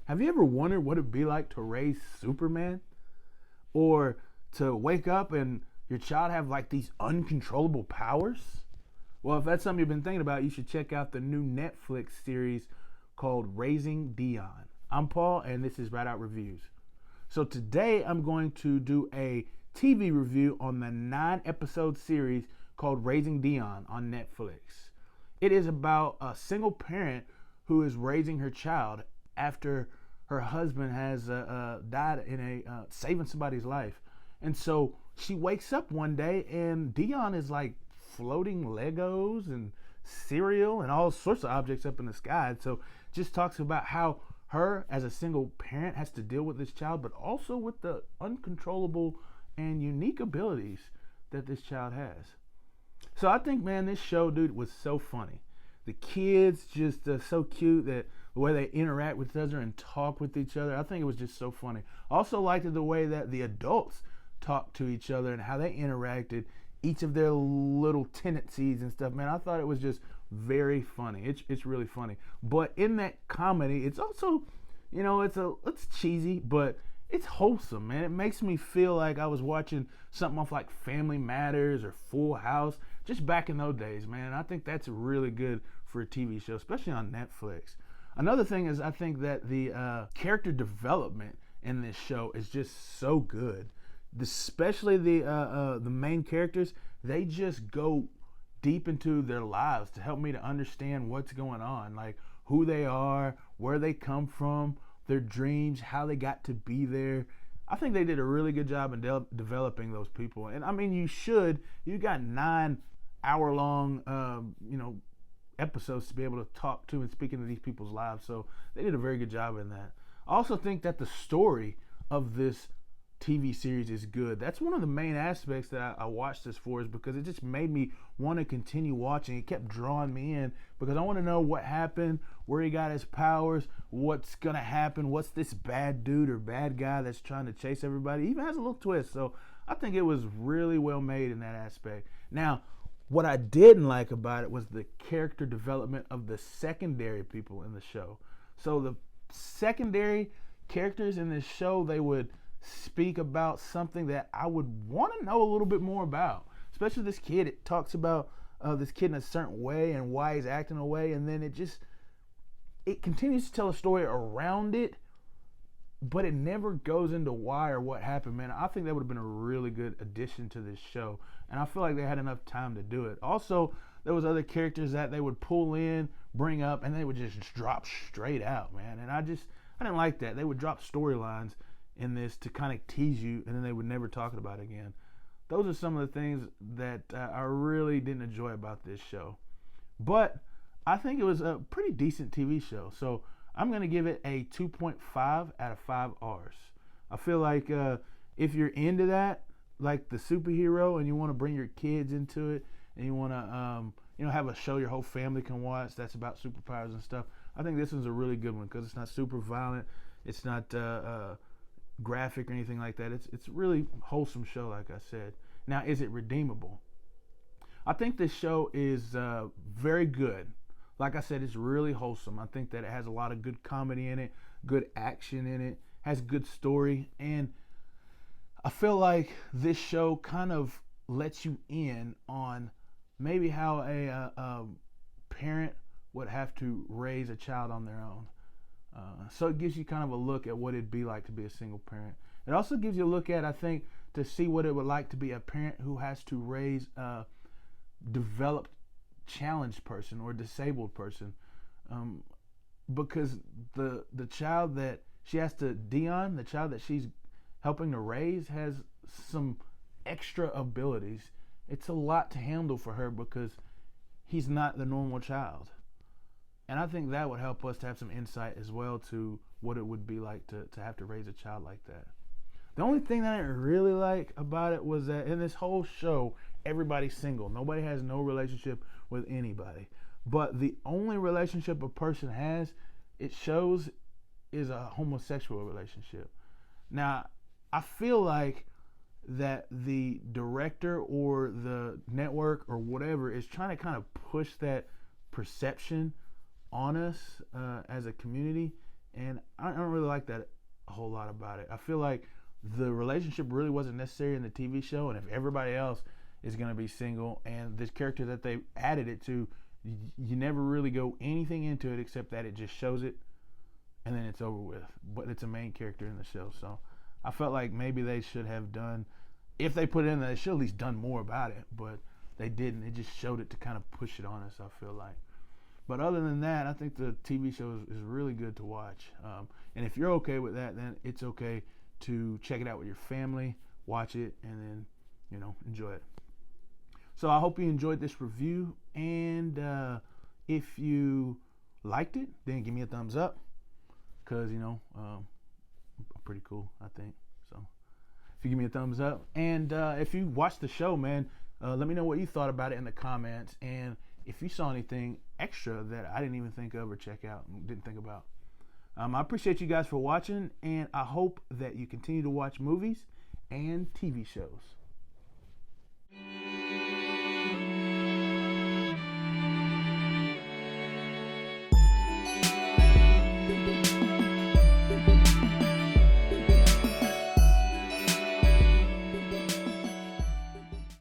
Have you ever wondered what it'd be like to raise Superman? Or to wake up and your child have like these uncontrollable powers? Well, if that's something you've been thinking about, you should check out the new Netflix series called Raising Dion. I'm Paul, and this is Right Out Reviews. So today I'm going to do a TV review on the 9-episode series called Raising Dion on Netflix. It is about a single parent who is raising her child after her husband has died in saving somebody's life. And so she wakes up one day and Dion is like floating Legos and cereal and all sorts of objects up in the sky. And so just talks about how her as a single parent has to deal with this child, but also with the uncontrollable and unique abilities that this child has. So I think, man, this show, dude, was so funny. The kids just so cute, that the way they interact with each other and talk with each other. I think it was just so funny. Also liked the way that the adults talked to each other and how they interacted, each of their little tendencies and stuff. Man, I thought it was just very funny. It's really funny. But in that comedy, it's also, it's cheesy, but it's wholesome, man. It makes me feel like I was watching something off like Family Matters or Full House, just back in those days, man. I think that's really good for a TV show, especially on Netflix. Another thing is I think that the character development in this show is just so good. Especially the main characters, they just go deep into their lives to help me to understand what's going on, like who they are, where they come from, their dreams, how they got to be there. I think they did a really good job in developing those people. And I mean, you got 9-hour-long, episodes to be able to talk to and speak into these people's lives. So they did a very good job in that. I also think that the story of this TV series is good. That's one of the main aspects that I watched this for, is because it just made me want to continue watching. It kept drawing me in because I want to know what happened, where he got his powers, what's going to happen, what's this bad dude or bad guy that's trying to chase everybody. It even has a little twist. So I think it was really well made in that aspect. Now, what I didn't like about it was the character development of the secondary people in the show. So the secondary characters in this show, they would speak about something that I would want to know a little bit more about. Especially this kid. It talks about this kid in a certain way and why he's acting a way, and then it continues to tell a story around it, but it never goes into why or what happened, man. I think that would have been a really good addition to this show, and I feel like they had enough time to do it. Also, there was other characters that they would pull in, bring up, and they would just drop straight out, man. And I didn't like that. They would drop storylines in this to kind of tease you, and then they would never talk about it again. Those are some of the things that I really didn't enjoy about this show. But I think it was a pretty decent TV show. So I'm going to give it a 2.5 out of 5 R's. I feel like if you're into that, like the superhero, and you want to bring your kids into it, and you want to have a show your whole family can watch that's about superpowers and stuff, I think this one's a really good one because it's not super violent. It's not graphic or anything like that. It's really wholesome show, like I said. Now, is it redeemable? I think this show is very good. Like I said, it's really wholesome. I think that it has a lot of good comedy in it, good action in it, has good story, and I feel like this show kind of lets you in on maybe how a parent would have to raise a child on their own. So it gives you kind of a look at what it'd be like to be a single parent. It also gives you a look at, I think, to see what it would like to be a parent who has to raise a developed, challenged person or disabled person. Because the child that she has to, Dion, the child that she's helping to raise, has some extra abilities. It's a lot to handle for her because he's not the normal child. And I think that would help us to have some insight as well to what it would be like to have to raise a child like that. The only thing that I didn't really like about it was that in this whole show, everybody's single. Nobody has no relationship with anybody. But the only relationship a person has, it shows, is a homosexual relationship. Now, I feel like that the director or the network or whatever is trying to kind of push that perception on us as a community, and I don't really like that a whole lot about it. I feel like the relationship really wasn't necessary in the TV show, and if everybody else is going to be single, and this character that they added it to, you never really go anything into it except that it just shows it, and then it's over with. But it's a main character in the show, so I felt like maybe they should have done, if they put it in there, they should have at least done more about it, but they didn't. They just showed it to kind of push it on us, I feel like. But other than that, I think the TV show is really good to watch. And if you're okay with that, then it's okay to check it out with your family, watch it, and then, enjoy it. So I hope you enjoyed this review. And if you liked it, then give me a thumbs up. Because, I'm pretty cool, I think. So if you give me a thumbs up. And if you watched the show, man, let me know what you thought about it in the comments. And if you saw anything extra that I didn't even think of or check out and didn't think about. I appreciate you guys for watching, and I hope that you continue to watch movies and TV shows.